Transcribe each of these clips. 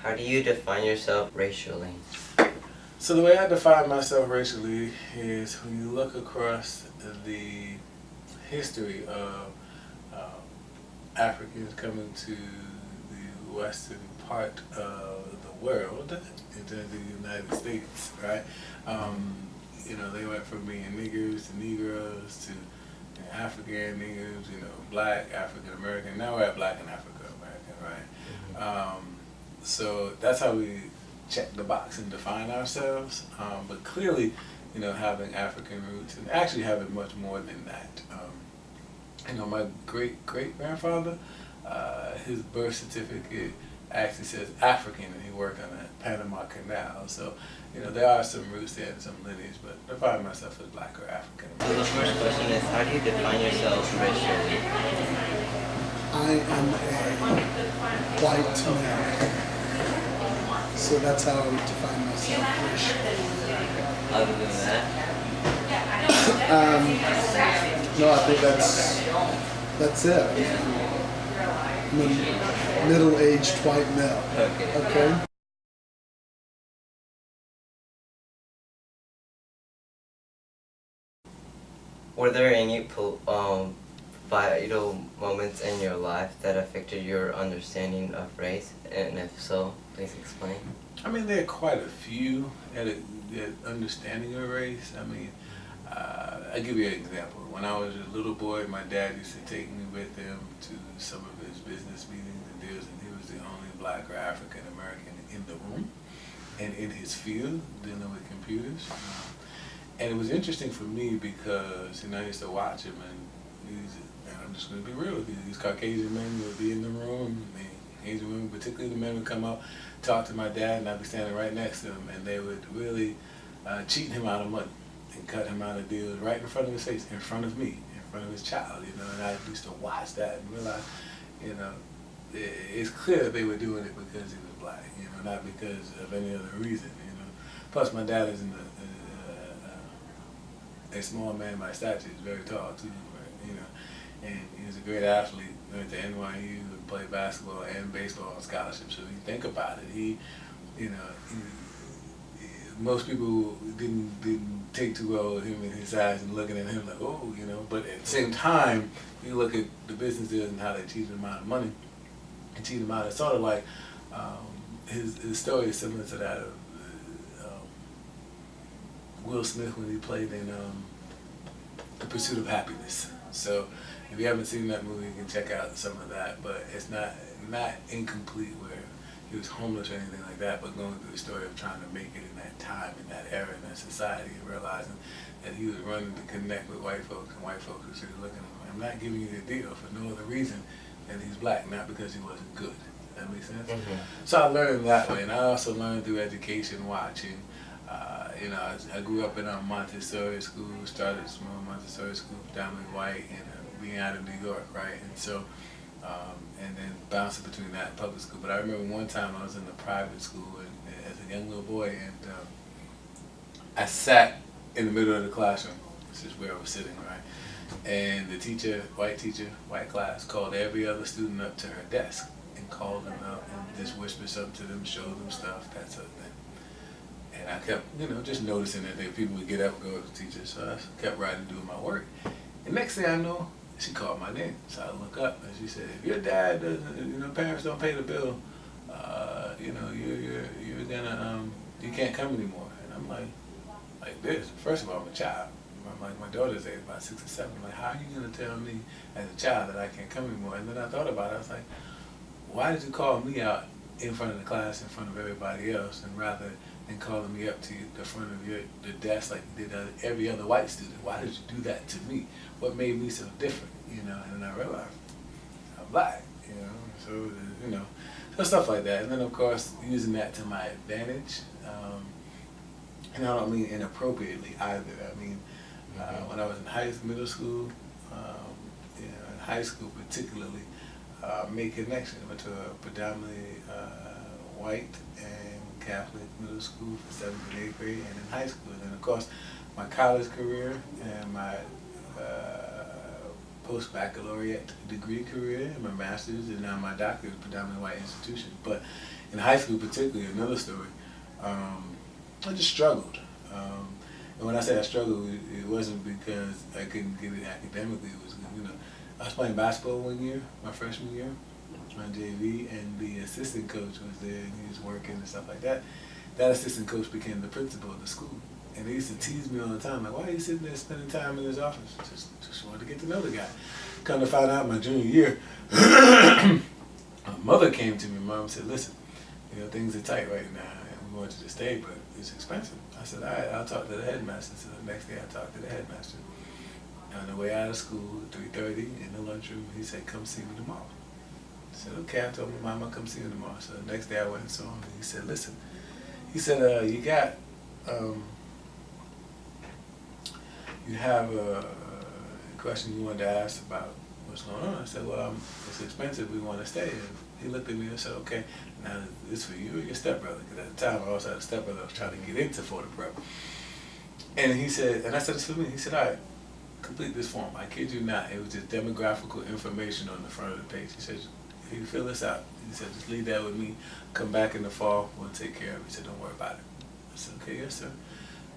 How do you define yourself racially? So the way I define myself racially is when you look across the history of Africans coming to the western part of the world, into the United States, right? They went from being niggers to Negroes to African niggers, black, African American. Now we're at black and African American, right? So that's how we check the box and define ourselves. But clearly, having African roots and actually having much more than that. My great-great-grandfather, his birth certificate actually says African, and he worked on the Panama Canal. So, there are some roots there and some lineage, but I define myself as black or African. So the first question is, how do you define yourself racially? I am a white man, so that's how I would define myself racially. Other than that? No, I think that's it. I'm a middle-aged white male. Okay. Were there any vital moments in your life that affected your understanding of race? And if so, please explain. I mean, there are quite a few at understanding of race. I mean, I'll give you an example. When I was a little boy, my dad used to take me with him to some of his business meetings and deals, and he was the only black or African American in the room and in his field dealing with computers. And it was interesting for me because, I used to watch him, and I'm just going to be real with you, these Caucasian men would be in the room, and Asian women, particularly the men, would come up, talk to my dad, and I'd be standing right next to him, and they would really cheat him out of money and cut him out of deals right in front of his face, in front of me, in front of his child, and I used to watch that and realize, it's clear that they were doing it because he was black, not because of any other reason, Plus, my dad is a small man by stature. He's very tall too, and he was a great athlete. Went to NYU and played basketball and baseball on scholarship. So you think about it, most people didn't take too well with him and his size and looking at him like, oh, But at the same time, you look at the business deals and how they cheated him out of money and cheated him out. It's sort of like his story is similar to that of Will Smith when he played in The Pursuit of Happiness. So if you haven't seen that movie, you can check out some of that. But it's not incomplete where he was homeless or anything like that, but going through the story of trying to make it in that time, in that era, in that society, and realizing that he was running to connect with white folks, and white folks were sort of looking at him. I'm not giving you the deal for no other reason than he's black, not because he wasn't good. That makes sense? Mm-hmm. So I learned that way, and I also learned through education, watching. I grew up in a Montessori school, started a small Montessori school, predominantly white, and being out of New York, right? And so, and then bouncing between that and public school. But I remember one time I was in a private school as a young little boy, and I sat in the middle of the classroom. This is where I was sitting, right? And the teacher, white class, called every other student up to her desk and called them up and just whispered something to them, showed them stuff, that sort of thing. And I kept, just noticing that people would get up and go to the teacher, so I kept writing and doing my work. And next thing I know, she called my name. So I look up and she said, if your dad doesn't, parents don't pay the bill, you're gonna, you can't come anymore. And I'm like this. First of all, I'm a child. My daughter's age, about 6 or 7. I'm like, how are you gonna tell me as a child that I can't come anymore? And then I thought about it. I was like, why did you call me out in front of the class, in front of everybody else, and rather than calling me up to the front of the desk like you did every other white student? Why did you do that to me? What made me so different? And then I realized I'm black. So stuff like that. And then of course using that to my advantage. And I don't mean inappropriately either. I mean when I was in middle school, in high school particularly, made connections. I went to a predominantly white and Catholic middle school for 7th and 8th grade, and in high school. And then of course my college career and my post-baccalaureate degree career and my master's and now my doctorate is predominantly white institution. But in high school particularly, another story, I just struggled. And when I say I struggled, it wasn't because I couldn't get it academically. It was, I was playing basketball one year, my freshman year, my JV, and the assistant coach was there, and he was working and stuff like that. That assistant coach became the principal of the school. And they used to tease me all the time, like, why are you sitting there spending time in his office? Just wanted to get to know the guy. Come to find out my junior year, my mother came to me, Mom said, listen, things are tight right now, and we want you to stay, but it's expensive. I said, all right, I'll talk to the headmaster. So the next day I talked to the headmaster. On the way out of school at 3:30 in the lunchroom, he said, come see me tomorrow. I said, okay. I told my mom I'll come see you tomorrow. So the next day I went and saw him, and he said, listen, he said, you have a question you wanted to ask about what's going on. I said, well, it's expensive, we want to stay. And he looked at me and said, okay, now this for you or your stepbrother? Because at the time I also had a stepbrother I was trying to get into Florida Prep. And he said, and I said, it's for me. He said, all right, complete this form. I kid you not, it was just demographical information on the front of the page. He said, if you fill this out, he said, just leave that with me. Come back in the fall, we'll take care of it. He said, don't worry about it. I said, okay, yes, sir.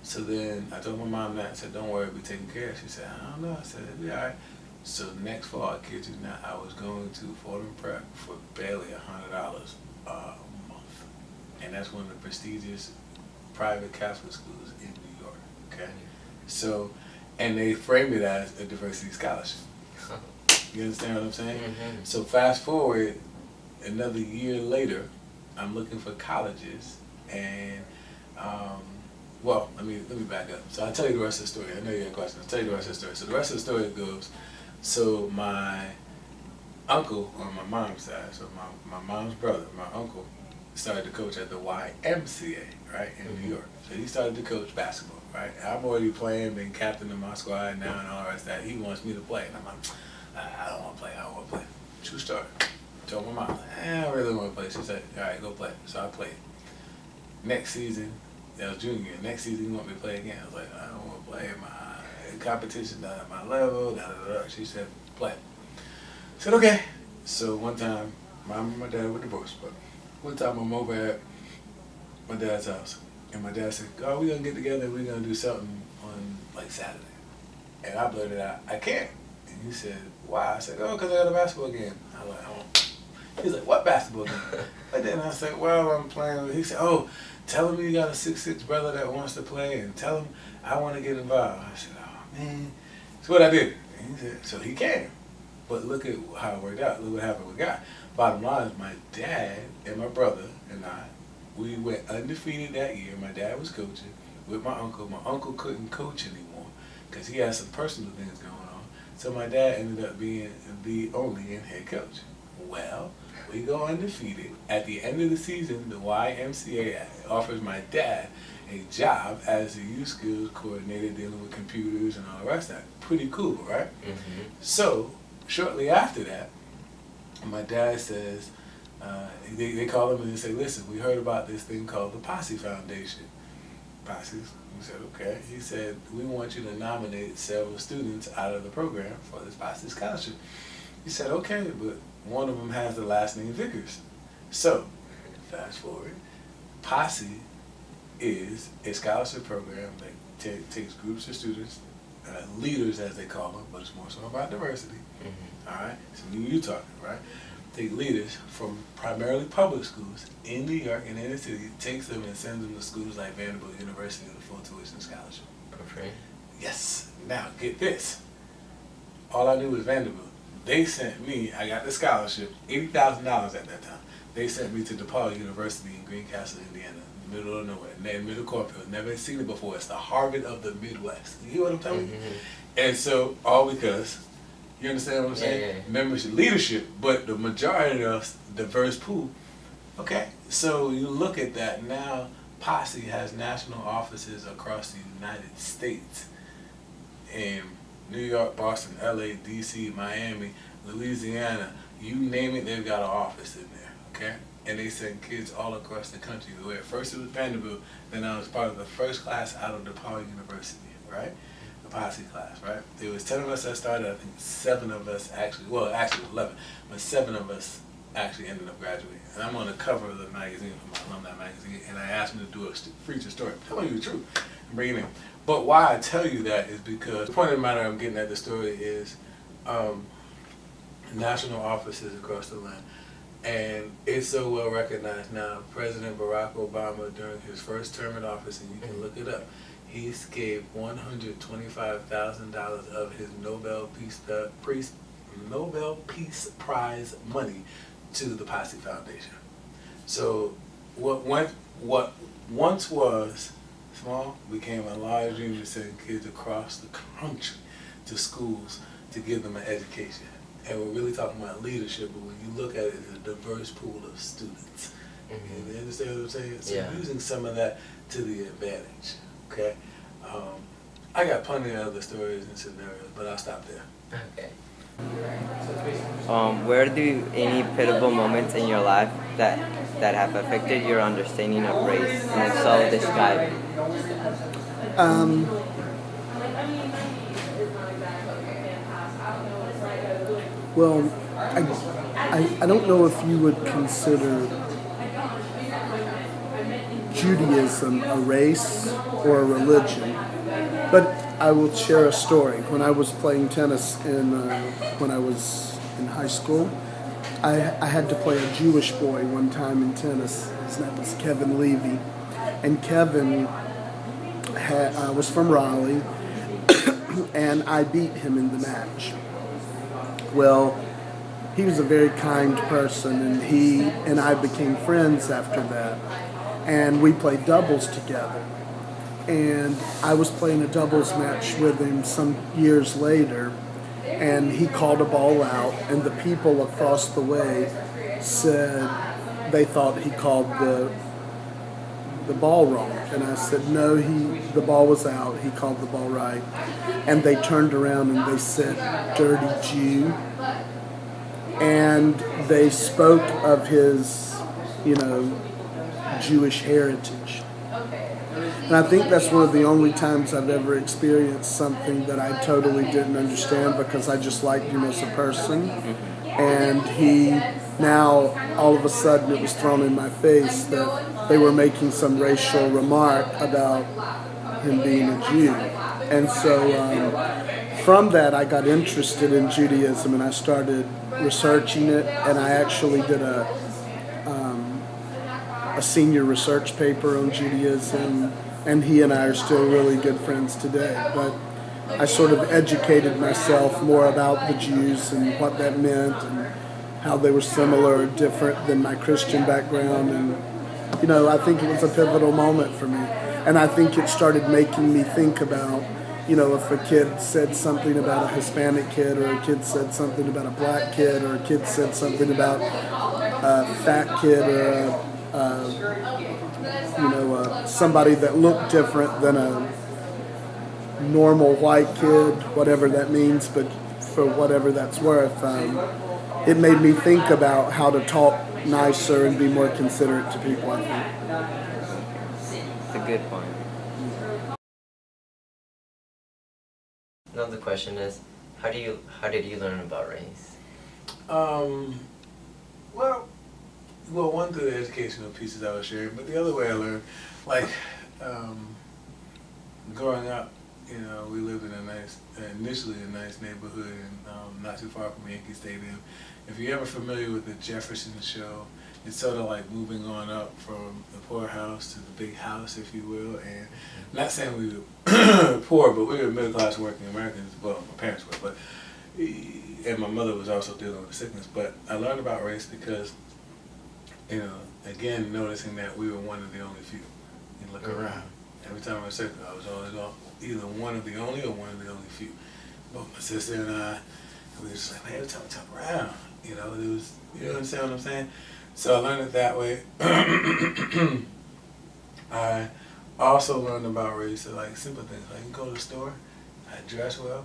So then I told my mom that. I said, don't worry, it'll be taken care of. She said, I don't know. I said, it'll be all right. So next fall, I kid you not, I was going to Fordham Prep for barely $100 a month. And that's one of the prestigious private Catholic schools in New York, okay? So, and they framed it as a diversity scholarship. You understand what I'm saying? Mm-hmm. So fast forward, another year later, I'm looking for colleges, and well, let me back up. So I'll tell you the rest of the story. I know you had a question. I'll tell you the rest of the story. So the rest of the story goes, so my uncle on my mom's side, so my mom's brother, my uncle, started to coach at the YMCA, right, in New York. So he started to coach basketball, right? I'm already playing, been captain of my squad now and all the rest of that. He wants me to play. And I'm like, I don't want to play. True story. Told my mom, I don't really want to play. She said, all right, go play. So I played. Next season, that was junior year. Next season, he want me to play again. I was like, I don't want to play. My competition not at my level. She said, play. I said, okay. So one time, mom and my dad were divorced, but one time I'm over at my dad's house, and my dad said, oh, we're going to get together and we're going to do something on, like, Saturday. And I blurted out, I can't. And he said, why? I said, oh, because I got a basketball game. I was like, oh. He's like, what basketball game? And then I said, well, I'm playing with, he said, oh, tell him you got a 6'6" brother that wants to play, and tell him I want to get involved. I said, oh, man. So what I did. And he said, so he came. But look at how it worked out. Look what happened with God. Bottom line is my dad and my brother and I, we went undefeated that year. My dad was coaching with my uncle. My uncle couldn't coach anymore because he had some personal things going on. So my dad ended up being the only head coach. Well, we go undefeated. At the end of the season, the YMCA offers my dad a job as a youth skills coordinator dealing with computers and all the rest of that. Pretty cool, right? Mm-hmm. So shortly after that, my dad says, they call him and they say, listen, we heard about this thing called the Posse Foundation. Posse? We said, okay. He said, we want you to nominate several students out of the program for this Posse scholarship. He said, okay, but one of them has the last name Vickers. So, fast forward, Posse is a scholarship program that takes groups of students, leaders as they call them, but it's more so about diversity. Mm-hmm. All right, so you're talking, right? Take leaders from primarily public schools in New York and in the city, takes them and sends them to schools like Vanderbilt University with a full tuition scholarship. Okay. Yes. Now get this. All I knew was Vanderbilt. They sent me. I got the scholarship, $80,000 at that time. They sent me to DePaul University in Greencastle, Indiana, in the middle of nowhere, middle cornfield. Never seen it before. It's the Harvard of the Midwest. You hear what I'm telling you? And so all because. You understand what I'm saying? Yeah. Membership, leadership, but the majority of diverse pool. Okay, so you look at that now. Posse has national offices across the United States, in New York, Boston, LA, DC, Miami, Louisiana. You name it, they've got an office in there. Okay, and they send kids all across the country. Where at first it was Vanderbilt, then I was part of the first class out of DePaul University. Right. Posse class, right? There was 10 of us that started. I think 7 of us actually 11, but 7 of us actually ended up graduating. And I'm on the cover of the magazine, of my alumni magazine, and I asked him to do a feature story. I'm telling you the truth. I'm bringing it in. But why I tell you that is because the point of the matter I'm getting at the story is national offices across the land. And it's so well recognized now. President Barack Obama, during his first term in office, and you can look it up, he gave $125,000 of his Nobel Peace Prize money to the Posse Foundation. So what once was small became a large dream to send kids across the country to schools to give them an education. And we're really talking about leadership, but when you look at it, it's a diverse pool of students. You understand what I'm saying? So using some of that to the advantage, okay? I got plenty of other stories and scenarios, but I'll stop there. Okay. Were there any pivotal moments in your life that have affected your understanding of race? And if so, describe. Well, I don't know if you would consider Judaism a race or a religion, but I will share a story. When I was playing tennis when I was in high school, I had to play a Jewish boy one time in tennis. His name was Kevin Levy, and Kevin was from Raleigh, and I beat him in the match. Well, he was a very kind person, and he and I became friends after that, and we played doubles together. And I was playing a doubles match with him some years later, and he called a ball out, and the people across the way said they thought he called the ball wrong. And I said, no, the ball was out, he called the ball right. And they turned around and they said, dirty Jew. And they spoke of his, Jewish heritage. And I think that's one of the only times I've ever experienced something that I totally didn't understand, because I just liked him as a person. And now all of a sudden it was thrown in my face that they were making some racial remark about him being a Jew. And so from that I got interested in Judaism, and I started researching it, and I actually did a senior research paper on Judaism, and he and I are still really good friends today. But I sort of educated myself more about the Jews and what that meant, and how they were similar or different than my Christian background. And I think it was a pivotal moment for me, and I think it started making me think about, if a kid said something about a Hispanic kid, or a kid said something about a black kid, or a kid said something about a fat kid, or somebody that looked different than a normal white kid, whatever that means, but for whatever that's worth, it made me think about how to talk nicer and be more considerate to people, I think. It's a good point. Another question is, how did you learn about race? Well, one through the educational pieces I was sharing, but the other way I learned, growing up, we lived in initially a nice neighborhood, and not too far from Yankee Stadium. If you're ever familiar with the Jefferson Show, it's sort of like moving on up from the poor house to the big house, if you will. And not saying we were poor, but we were middle class working Americans. Well, my parents were, and my mother was also dealing with sickness. But I learned about race because, again, noticing that we were one of the only few. You look around. Every time I was sick, I was always either one of the only or one of the only few. Both my sister and I, we were just like, man, every time we talk around, it was, you understand what I'm saying? So I learned it that way. I also learned about race, simple things. You go to the store, I dress well.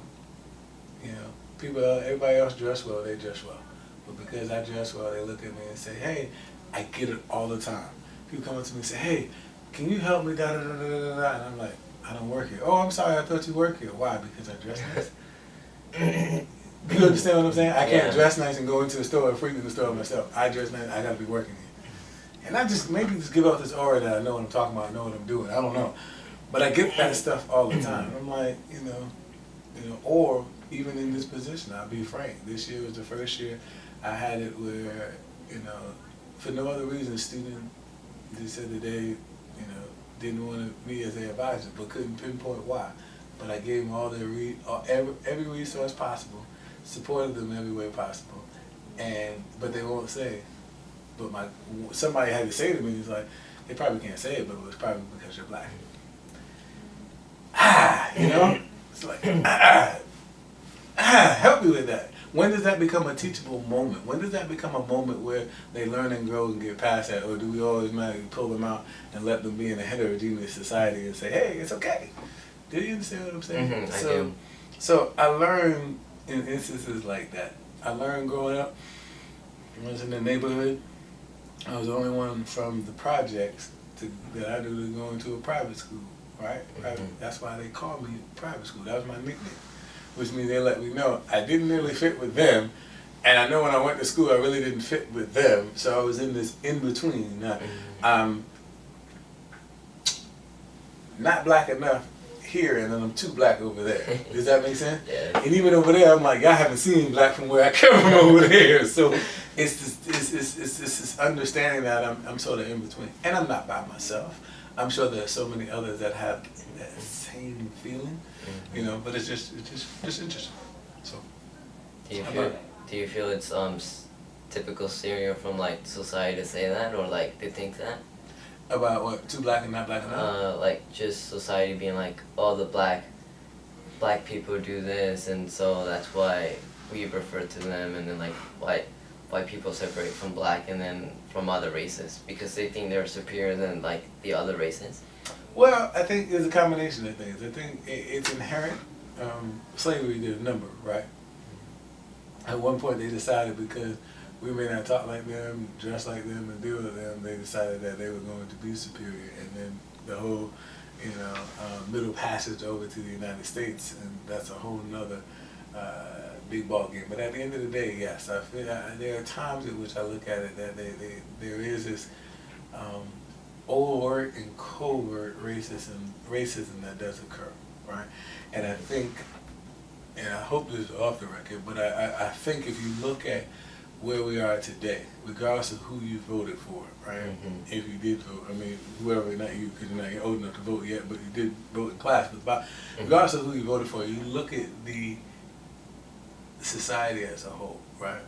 Everybody else dress well, they dress well. But because I dress well, they look at me and say, hey, I get it all the time. People come up to me and say, hey, can you help me, da-da-da-da-da-da? And I'm like, I don't work here. Oh, I'm sorry, I thought you worked here. Why? Because I dress nice. You understand what I'm saying? I can't Yeah. dress nice and go into the store and freak in the store myself. I dress nice, I gotta be working here. And I just maybe just give off this aura that I know what I'm talking about, I know what I'm doing. I don't know. But I get that stuff all the time. I'm like, you know, or even in this position, I'll be frank. This year was the first year I had it where, you know, for no other reason, a student they said that they, you know, didn't want me as their advisor, but couldn't pinpoint why. But I gave them all their every resource possible, supported them every way possible, but they won't say. But somebody had to say to me, it's like, they probably can't say it, but it was probably because you're black. You know, it's like help me with that. When does that become a teachable moment? When does that become a moment where they learn and grow and get past that? Or do we always magically pull them out and let them be in a heterogeneous society and say, hey, it's okay? Do you understand what I'm saying? I do. So I learned in instances like that. I learned growing up, when I was in the neighborhood, I was the only one from the projects that I knew to go into a private school, right? That's why they called me private school. That was my nickname. Which means they let me know I didn't really fit with them, and I know when I went to school I really didn't fit with them, so I was in this in-between. I'm not black enough here, and then I'm too black over there. Does that make sense? Yeah. And even over there, I'm like, y'all haven't seen black from where I come from over there. So it's this understanding that I'm sort of in between, and I'm not by myself. I'm sure there are so many others that have that same feeling. You know, but it's just interesting. So, Do you feel it's typical stereo from like society to say that, or like to think that? About what? Too black and not black enough? Like just society being like, oh, the black people do this, and so that's why we refer to them, and then like white people separate from black and then from other races because they think they're superior than like the other races. Well, I think it's a combination of things. I think it's inherent. Slavery did a number, right? At one point they decided because we may not talk like them, dress like them, and deal with them, they decided that they were going to be superior. And then the whole, middle passage over to the United States, and that's a whole nother big ball game. But at the end of the day, yes, I feel there are times in which I look at it that there is this overt and covert racism that does occur, right? And I think, and I hope this is off the record, but I think if you look at where we are today, regardless of who you voted for, right? If you did vote, I mean, whoever, not you, because you're not old enough to vote yet, but you did vote in class, but regardless of who you voted for, you look at the society as a whole, right?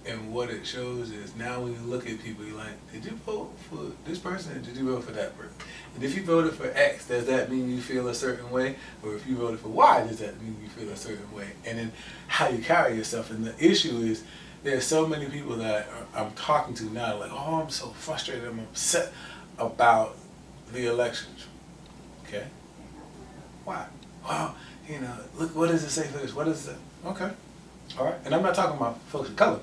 And what it shows is now when you look at people, you're like, did you vote for this person or did you vote for that person? And if you voted for X, does that mean you feel a certain way? Or if you voted for Y, does that mean you feel a certain way? And then how you carry yourself. And the issue is there's so many people that I'm talking to now like, oh, I'm so frustrated, I'm upset about the elections. Okay? Why? Well, look, what does it say for this? What does it say? Okay. All right, and I'm not talking about folks of color,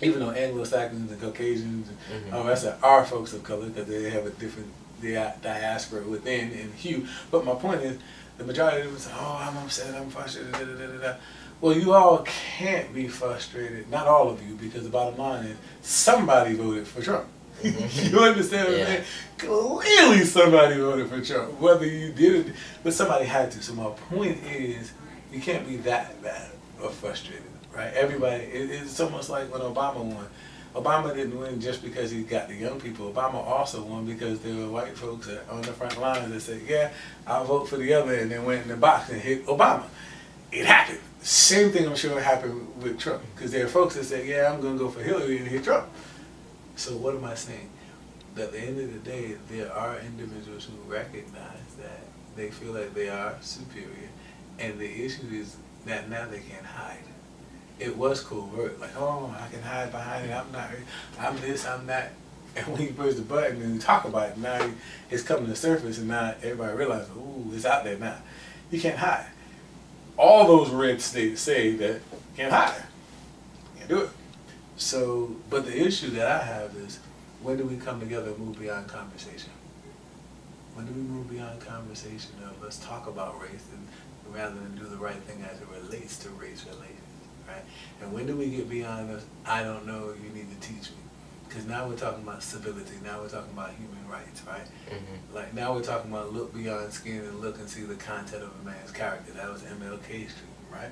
even though Anglo-Saxons and Caucasians and all the rest of are folks of color because they have a different diaspora within and hue. But my point is, the majority of them say, "Oh, I'm upset, I'm frustrated." Da, da, da, da, da. Well, you all can't be frustrated, not all of you, because the bottom line is somebody voted for Trump. You understand what I'm saying? Clearly, somebody voted for Trump, whether you did it, but somebody had to. So my point is, you can't be that bad or frustrated, right? Everybody, it's almost like when Obama won. Obama didn't win just because he got the young people. Obama also won because there were white folks on the front lines that said, yeah, I'll vote for the other, and then went in the box and hit Obama. It happened. Same thing I'm sure happened with Trump, because there are folks that said, yeah, I'm going to go for Hillary and hit Trump. So what am I saying? That at the end of the day, there are individuals who recognize that they feel like they are superior, and the issue is that now they can't hide. It was covert, like, oh, I can hide behind it, I'm this, I'm that. And when you push the button and you talk about it, now it's coming to the surface, and now everybody realizes, ooh, it's out there now. You can't hide. All those red states say that you can't hide. You can't do it. So, but the issue that I have is, when do we come together and move beyond conversation? When do we move beyond conversation of let's talk about race, and rather than do the right thing as it relates to race relations? right? And when do we get beyond us? I don't know, you need to teach me. Because now we're talking about civility, now we're talking about human rights, right? Like now we're talking about look beyond skin and look and see the content of a man's character. That was MLK Street, right?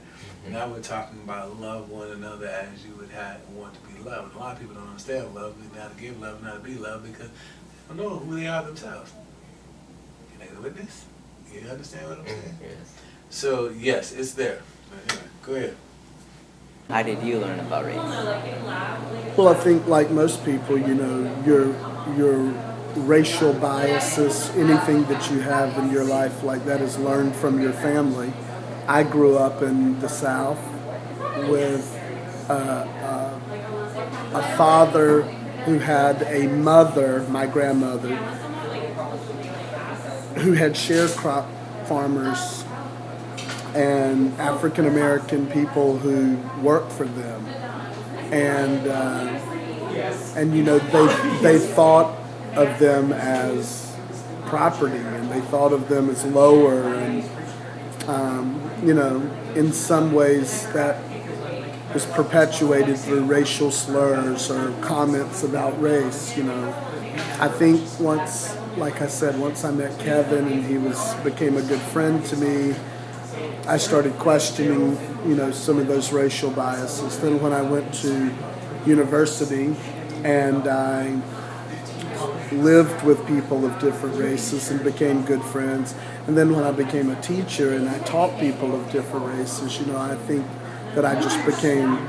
Now we're talking about love one another as you would have want to be loved. And a lot of people don't understand love, not to give love, not to be loved, because they don't know who they are themselves. Can I go with this? You understand what I'm saying? Yes. So yes, it's there. Anyway, go ahead. How did you learn about race? Well, I think like most people, you know, your racial biases, anything that you have in your life like that is learned from your family. I grew up in the South with a father who had a mother, my grandmother, who had sharecrop farmers and African American people who worked for them, and you know they thought of them as property, and they thought of them as lower, and you know, in some ways that was perpetuated through racial slurs or comments about race. You know, I think once, like I said, once I met Kevin and he became a good friend to me, I started questioning, you know, some of those racial biases. Then when I went to university and I lived with people of different races and became good friends, and then when I became a teacher and I taught people of different races, you know, I think that I just became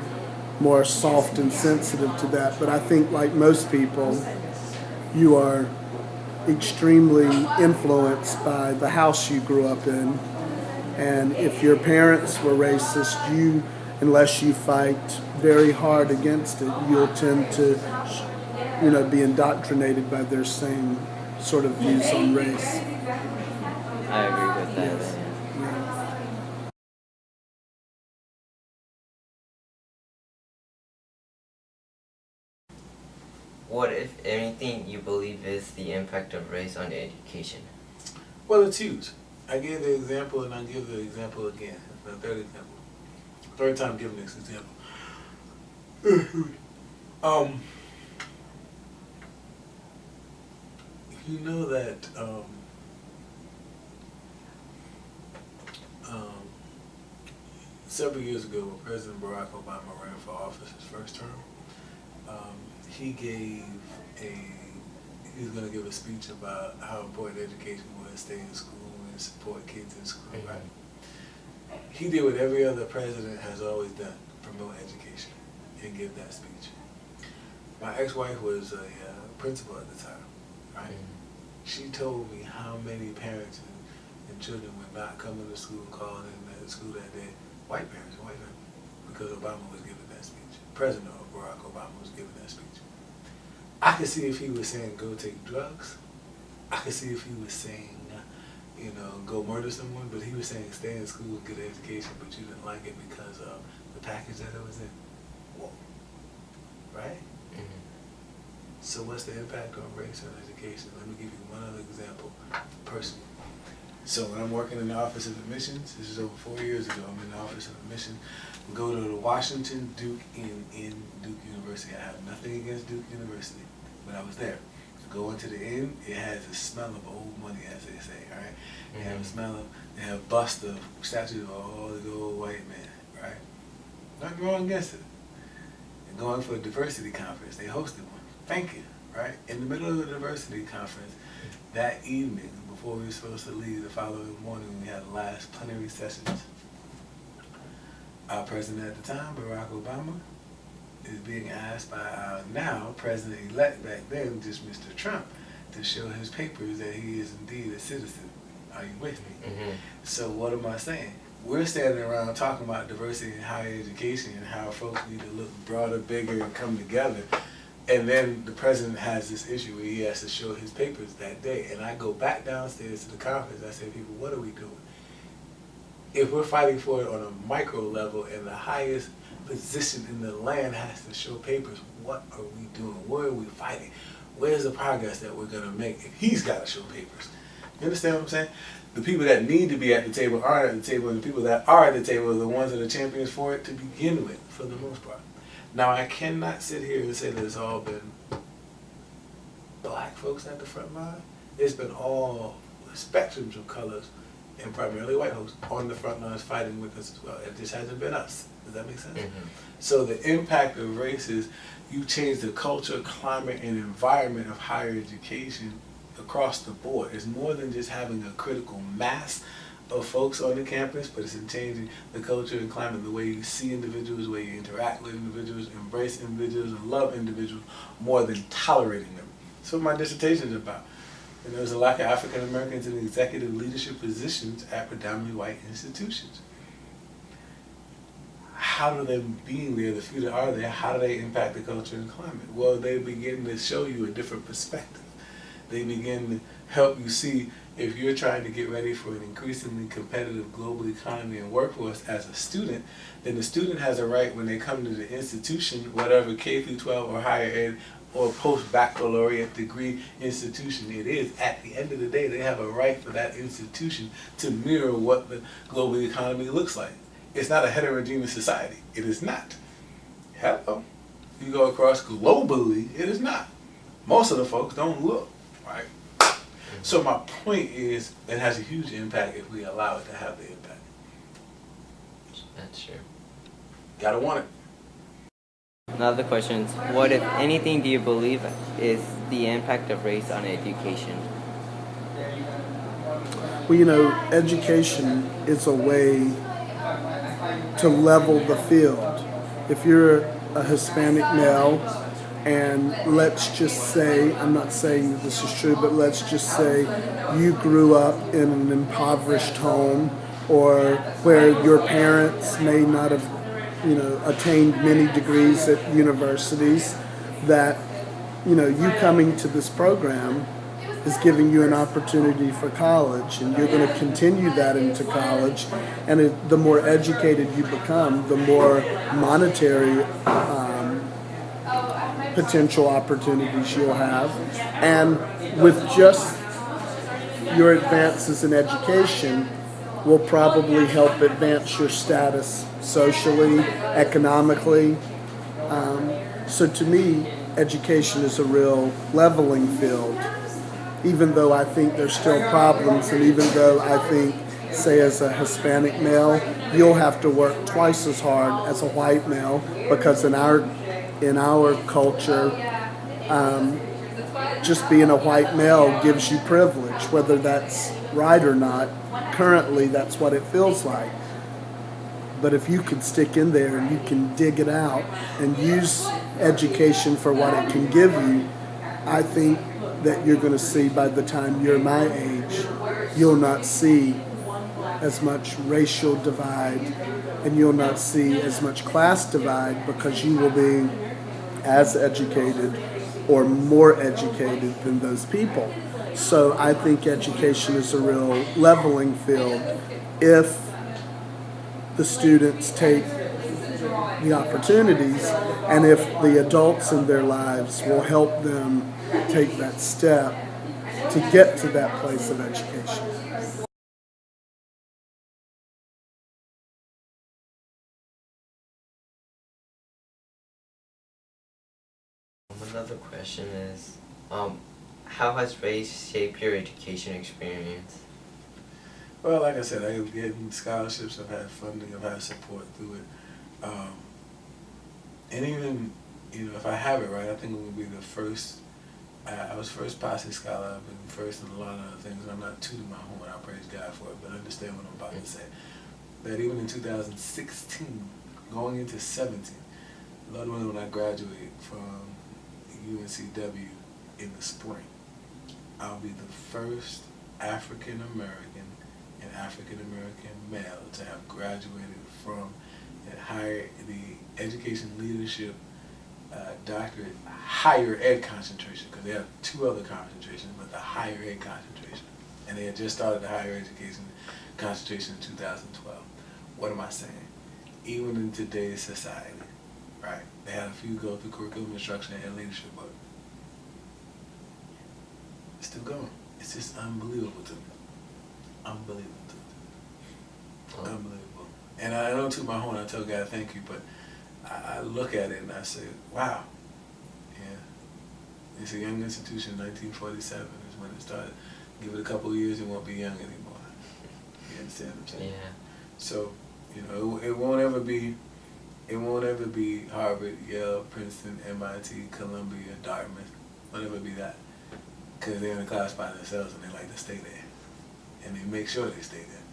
more soft and sensitive to that. But I think like most people, you are extremely influenced by the house you grew up in. And if your parents were racist, unless you fight very hard against it, you'll tend to, you know, be indoctrinated by their same sort of views on race. I agree with that. Yes. Yeah. What, if anything, you believe is the impact of race on education? Well, it's huge. I gave the example and I'll give the example again. The third example. Third time giving this example. You know that several years ago when President Barack Obama ran for office his first term, he was going to give a speech about how important education was, stay in school and support kids in school, right? He did what every other president has always done, promote education and give that speech. My ex-wife was a principal at the time, right? She told me how many parents and children were not coming to school, calling in at school that day, white parents, because Obama was giving that speech. President Barack Obama was giving that speech. I could see if he was saying go take drugs. I could see if he was saying, you know, go murder someone, but he was saying stay in school, get an education, but you didn't like it because of the package that it was in. Whoa. Right? So what's the impact on race and education? Let me give you one other example, personally. So when I'm working in the Office of Admissions, this is over 4 years ago, I'm in the Office of Admissions, we go to the Washington Duke Inn in Duke University. I have nothing against Duke University, but I was there. Go into the inn, it has a smell of old money, as they say, all right? They have a smell of, they have bust of statues of all the old white men, right? Nothing wrong against it. And going for a diversity conference, they hosted one. Thank you, right? In the middle of the diversity conference, that evening, before we were supposed to leave, the following morning, we had the last plenary sessions. Our president at the time, Barack Obama, is being asked by our now president-elect back then, just Mr. Trump, to show his papers that he is indeed a citizen. Are you with me? So what am I saying? We're standing around talking about diversity in higher education and how folks need to look broader, bigger, and come together. And then the president has this issue where he has to show his papers that day. And I go back downstairs to the conference, I say, people, what are we doing? If we're fighting for it on a micro level and the highest position in the land has to show papers, what are we doing? Where are we fighting? Where's the progress that we're going to make if he's got to show papers? You understand what I'm saying? The people that need to be at the table aren't at the table, and the people that are at the table are the ones that are champions for it to begin with, for the most part. Now, I cannot sit here and say that it's all been black folks at the front line. It's been all spectrums of colors and primarily white folks on the front lines fighting with us as well. It just hasn't been us. Does that make sense? Mm-hmm. So the impact of race is you change the culture, climate, and environment of higher education across the board. It's more than just having a critical mass of folks on the campus, but it's in changing the culture and climate, the way you see individuals, the way you interact with individuals, embrace individuals, and love individuals more than tolerating them. That's what my dissertation is about. And there's a lack of African Americans in executive leadership positions at predominantly white institutions. How do them being there, the few that are there, how do they impact the culture and climate? Well, they begin to show you a different perspective. They begin to help you see if you're trying to get ready for an increasingly competitive global economy and workforce as a student, then the student has a right when they come to the institution, whatever K through 12 or higher ed or post-baccalaureate degree institution it is, at the end of the day, they have a right for that institution to mirror what the global economy looks like. It's not a heterogeneous society. It is not. Hello. You go across globally, it is not. Most of the folks don't look, right? So my point is, it has a huge impact if we allow it to have the impact. That's true. Gotta want it. Another question is, what, if anything, do you believe is the impact of race on education? Well, you know, education is a way to level the field. If you're a Hispanic male, and let's just say, I'm not saying that this is true, but let's just say you grew up in an impoverished home, or where your parents may not have, attained many degrees at universities, that, you coming to this program is giving you an opportunity for college, and you're going to continue that into college. And the more educated you become, the more monetary potential opportunities you'll have. And with just your advances in education will probably help advance your status socially, economically. So to me, education is a real leveling field. Even though I think there's still problems, and even though I think, say as a Hispanic male, you'll have to work twice as hard as a white male, because in our culture, just being a white male gives you privilege, whether that's right or not. Currently, that's what it feels like. But if you can stick in there and you can dig it out and use education for what it can give you, I think that you're going to see, by the time you're my age, you'll not see as much racial divide, and you'll not see as much class divide, because you will be as educated or more educated than those people. So I think education is a real leveling field if the students take the opportunities, and if the adults in their lives will help them take that step to get to that place of education. Another question is, how has race shaped your education experience? Well, like I said, I've gotten scholarships, I've had funding, I've had support through it. And even, if I have it right, I think it will be the first. I was first Posse Scholar, I've been first in a lot of other things, and I'm not tooting my horn, I praise God for it, but understand what I'm about to say. That even in 2016, going into 17, Lord willing, when I graduate from UNCW in the spring, I'll be the first African American and African American male to have graduated from the education leadership doctorate higher ed concentration, because they have two other concentrations, but the higher ed concentration. And they had just started the higher education concentration in 2012. What am I saying? Even in today's society, right? They had a few go through curriculum instruction and leadership, but it's still going. it's just unbelievable to me. Unbelievable to me. Unbelievable. And I don't toot my horn, I tell God thank you, but I look at it and I say, wow. Yeah. It's a young institution, 1947 is when it started. Give it a couple of years, it won't be young anymore. You understand what I'm saying? Yeah. So, you know, it won't ever be Harvard, Yale, Princeton, MIT, Columbia, Dartmouth. It won't ever be that. Because they're in a class by themselves and they like to stay there. And they make sure they stay there.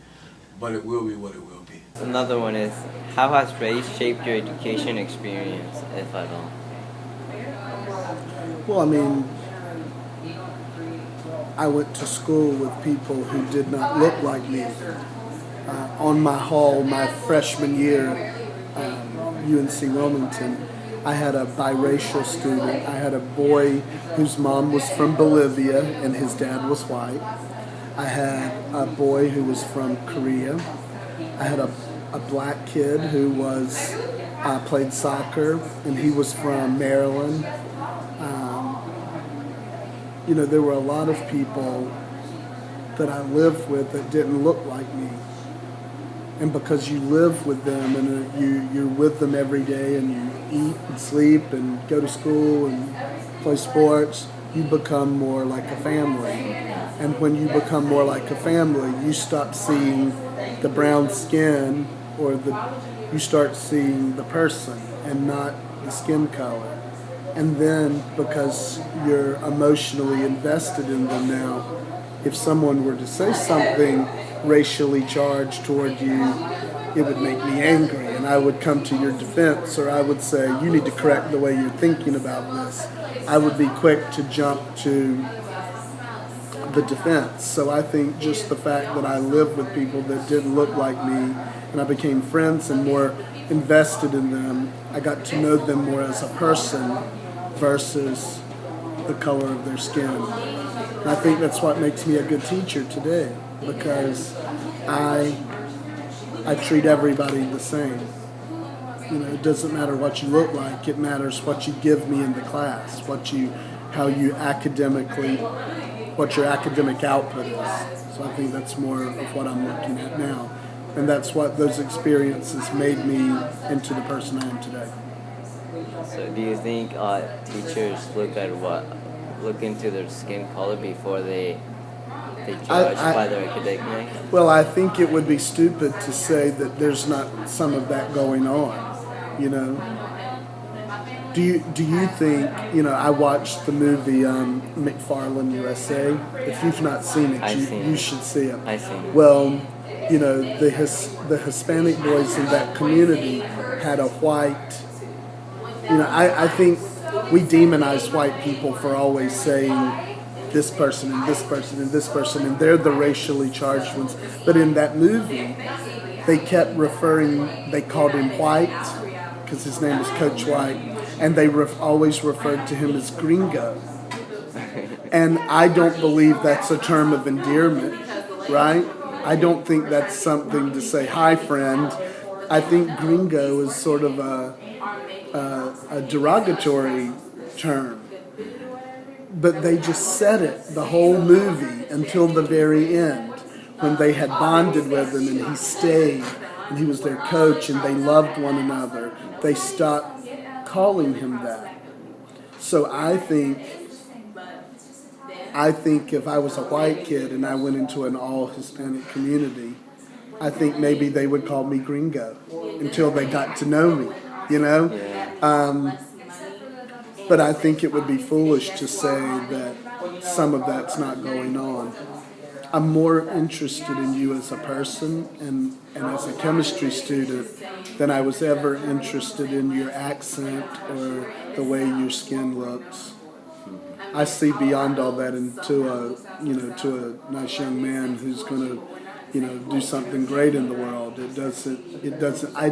But it will be what it will be. Another one is, how has race shaped your education experience, if at all? Well, I mean, I went to school with people who did not look like me. On my hall, my freshman year, UNC Wilmington, I had a biracial student. I had a boy whose mom was from Bolivia and his dad was white. I had a boy who was from Korea. I had a black kid who was played soccer, and he was from Maryland. You know, there were a lot of people that I lived with that didn't look like me. And because you live with them and you're with them every day and you eat and sleep and go to school and play sports, you become more like a family. And when you become more like a family, you stop seeing the brown skin you start seeing the person and not the skin color. And then because you're emotionally invested in them now, if someone were to say something racially charged toward you, it would make me angry and I would come to your defense, or I would say, you need to correct the way you're thinking about this. I would be quick to jump to the defense. So I think just the fact that I lived with people that didn't look like me and I became friends and more invested in them, I got to know them more as a person versus the color of their skin. And I think that's what makes me a good teacher today, because I treat everybody the same. You know, it doesn't matter what you look like, it matters what you give me in the class, what your academic output is. So I think that's more of what I'm looking at now. And that's what those experiences made me into the person I am today. So do you think teachers look into their skin color before they judge by their academics? Well, I think it would be stupid to say that there's not some of that going on, you know. Do you think, you know, I watched the movie McFarland USA. If you've not seen it, you should see it. I've seen it. Well, you know, the Hispanic boys in that community had a white, you know, I think we demonize white people for always saying this person and this person and this person, and they're the racially charged ones. But in that movie, they kept they called him White, because his name was Coach White, and they always referred to him as Gringo. And I don't believe that's a term of endearment, right? I don't think that's something to say, hi friend. I think Gringo is sort of a derogatory term. But they just said it the whole movie until the very end, when they had bonded with him and he stayed and he was their coach and they loved one another. They stopped calling him that. So I think if I was a white kid and I went into an all Hispanic community, I think maybe they would call me Gringo until they got to know me, you know? But I think it would be foolish to say that some of that's not going on. I'm more interested in you as a person and as a chemistry student than I was ever interested in your accent or the way your skin looks. I see beyond all that into a nice young man who's going to, do something great in the world. It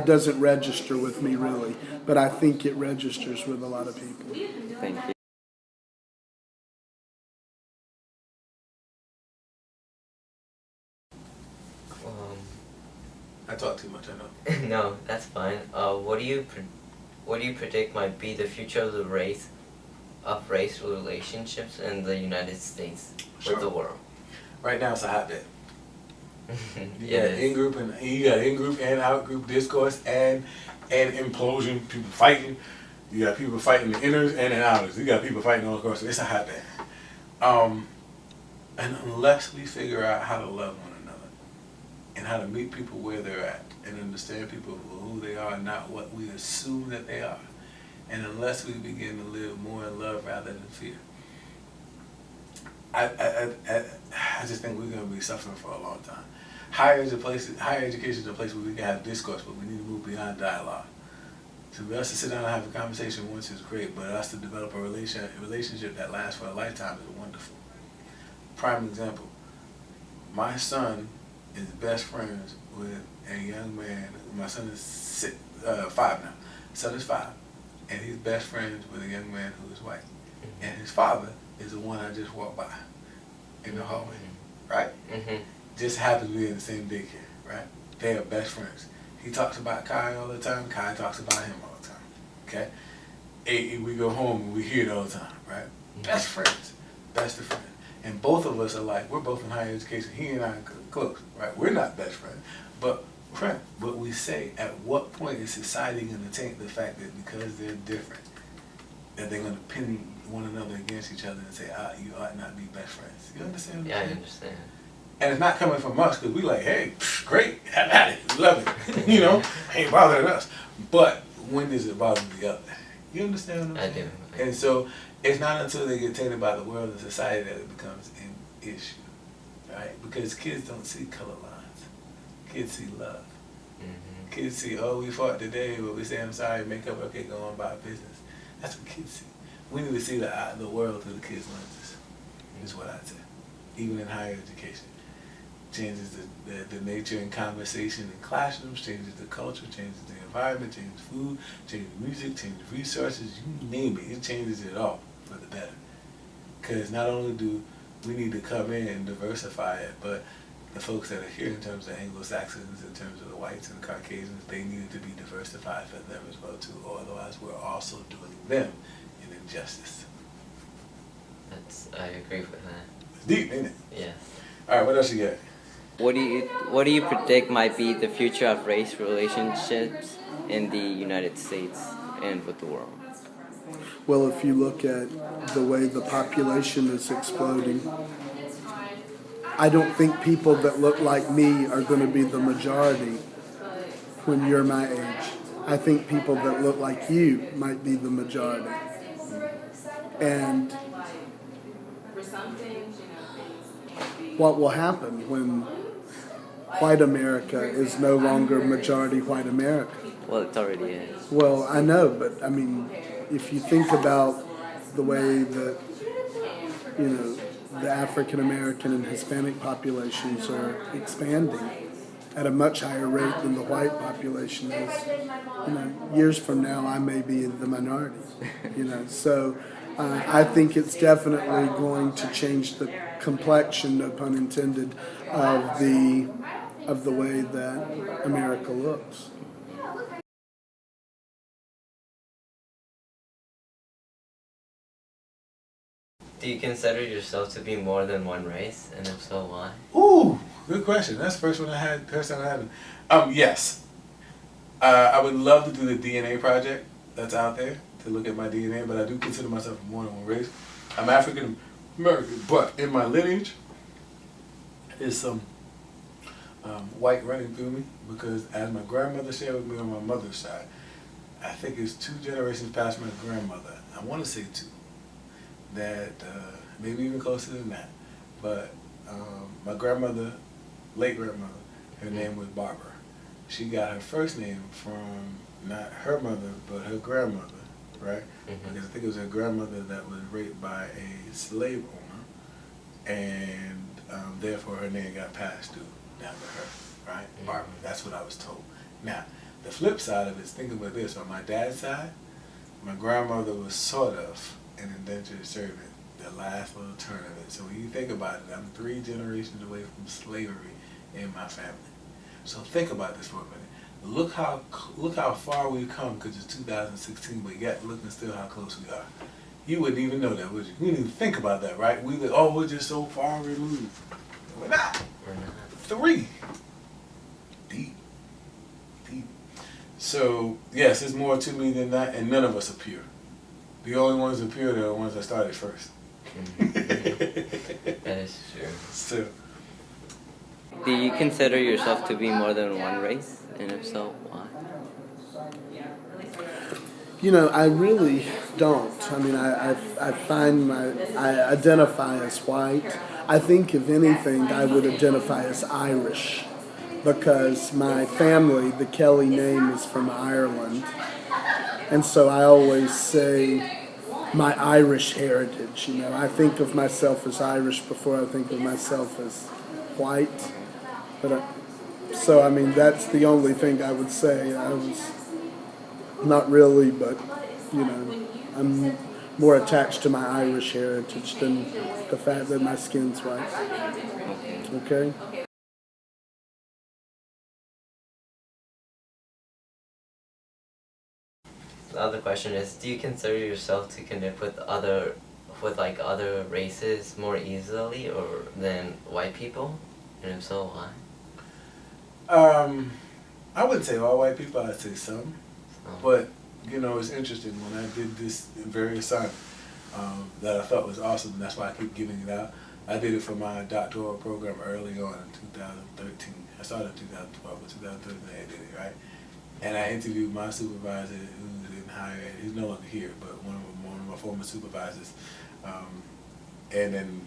doesn't register with me really, but I think it registers with a lot of people. Thank you. I talk too much, I know. No, that's fine. What do you predict might be the future of the race of race relationships in the United States Sure. with the world? Right now, it's a hotbed. You It got is. in-group and out-group discourse and implosion. People fighting. You got people fighting the inners and the outers. You got people fighting all across. It's a hotbed. And unless we figure out how to love one another and how to meet people where they're at and understand people for who they are, not what we assume that they are, and unless we begin to live more in love rather than fear, I just think we're going to be suffering for a long time. Higher education is a place where we can have discourse, but we need to move beyond dialogue. So for us to sit down and have a conversation once is great, but us to develop a relationship that lasts for a lifetime is wonderful. Prime example, my son is best friends with a young man. My son is 5 now. Son is 5, and he's best friends with a young man who is white. And his father is the one I just walked by in the hallway, right? Just happens to be in the same daycare, right? They are best friends. He talks about Kai all the time. Kai talks about him all the time, okay? We go home and we hear it all the time, right? Best friends, best of friends. And both of us are like, we're both in higher education. He and I are close, right? We're not best friends, but friends. But we say, at what point is society going to take the fact that because they're different, that they're going to pin one another against each other and say, you ought not be best friends? You understand what I'm saying? Yeah, I understand. And it's not coming from us because we like, hey, great, have at it, we love it. You know, ain't bothering us. But when does it bother the other? You understand what I'm saying? I do. And so it's not until they get tainted by the world and society that it becomes an issue, right? Because kids don't see color lines. Kids see love. Kids see, oh, we fought today, but we say I'm sorry, make up, okay, go on about business. That's what kids see. We need to see the world through the kids' lenses, is what I'd say, even in higher education. Changes the nature and conversation in classrooms, changes the culture, changes the environment, changes food, changes music, changes resources, you name it. It changes it all for the better. Because not only do we need to come in and diversify it, but the folks that are here in terms of Anglo-Saxons, in terms of the whites and Caucasians, they needed to be diversified for them as well too, or otherwise we're also doing them an injustice. I agree with that. It's deep, ain't it? Yes. All right, what else you got? What do you predict might be the future of race relationships in the United States and with the world? Well, if you look at the way the population is exploding, I don't think people that look like me are going to be the majority when you're my age. I think people that look like you might be the majority. And what will happen when white America is no longer majority white America? Well, it already is. Well, I know, but I mean, if you think about the way that, you know, the African American and Hispanic populations are expanding at a much higher rate than the white population is, you know, years from now I may be in the minority, you know. So I think it's definitely going to change the complexion, no pun intended, of the way that America looks. Do you consider yourself to be more than one race, and if so, why? Ooh, good question. That's the first time I had. Yes. I would love to do the DNA project that's out there to look at my DNA, but I do consider myself more than one race. I'm African American, but in my lineage, there's some white running through me because, as my grandmother shared with me on my mother's side, I think it's 2 generations past my grandmother. I want to say 2. That maybe even closer than that, but my grandmother, late grandmother, her name was Barbara. She got her first name from not her mother but her grandmother, right? Because I think it was her grandmother that was raped by a slave owner, and therefore her name got passed through down to her, right? Barbara. That's what I was told. Now, the flip side of it is, think about this: on my dad's side, my grandmother was sort of an indentured servant, the last little turn of it. So when you think about it, I'm 3 generations away from slavery in my family. So think about this for a minute. Look how far we've come, because it's 2016, but yet look and still how close we are. You wouldn't even know that, would you? You wouldn't even think about that, right? We're just so far removed. We're not. We're not. 3. Deep. Deep. So, yes, there's more to me than that, and none of us are pure. The only ones that are pure are the ones that started first. That is true. So, Do you consider yourself to be more than one race? And if so, why? You know, I really don't. I mean, I find I identify as white. I think, if anything, I would identify as Irish because my family, the Kelly name, is from Ireland. And so I always say my Irish heritage. You know, I think of myself as Irish before I think of myself as white. But so, I mean, that's the only thing I would say. I was not really, but, you know, I'm more attached to my Irish heritage than the fact that my skin's white. Okay? The other question is, do you consider yourself to connect with other races more easily or than white people? And if so, why? I wouldn't say all white people, I'd say some. Oh. But, you know, it's interesting when I did this very assignment that I thought was awesome, and that's why I keep giving it out. I did it for my doctoral program early on in 2013. I started in 2012, but 2013 I did it, right? And I interviewed my supervisor who's in higher ed. He's no longer here, but one of my former supervisors, and then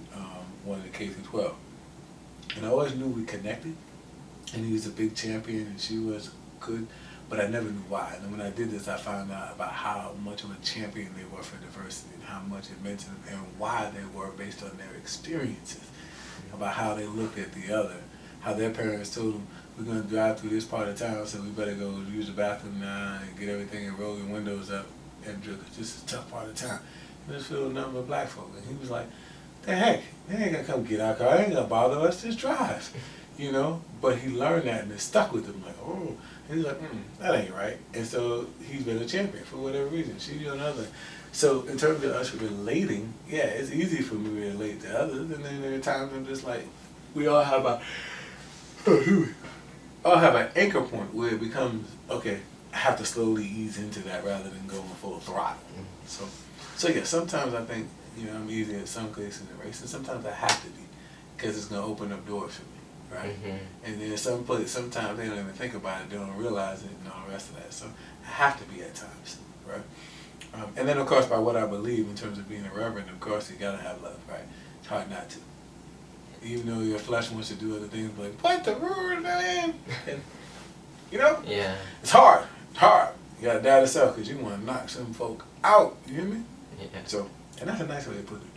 one of the K through 12. And I always knew we connected, and he was a big champion, and she was good, but I never knew why. And when I did this, I found out about how much of a champion they were for diversity and how much it meant to them and why they were based on their experiences, about how they looked at the other, how their parents told them, we're going to drive through this part of town, so we better go use the bathroom now and get everything and roll your windows up and drill, because this is a tough part of town. And this filled nothing but black folk. And he was like, the heck, they ain't going to come get our car, they ain't going to bother us, just drive. You know, but he learned that and it stuck with him, like, oh, and he's like, that ain't right. And so he's been a champion for whatever reason. She's another. So in terms of us relating, yeah, it's easy for me to relate to others, and then there are times I'm just like, we all have an anchor point where it becomes, okay, I have to slowly ease into that rather than going full throttle. So yeah, sometimes I think, you know, I'm easy at some cases in the race, and sometimes I have to be, because it's going to open up doors for me. Right, and then sometimes they don't even think about it, they don't realize it, and all the rest of that. So I have to be at times, right? And then of course, by what I believe in terms of being a reverend, of course you gotta have love, right? It's hard not to, even though your flesh wants to do other things, like what the rule, man, and, you know, Yeah. it's hard. It's hard. You gotta die to self because you want to knock some folk out. You hear me? Yeah. So, and that's a nice way to put it.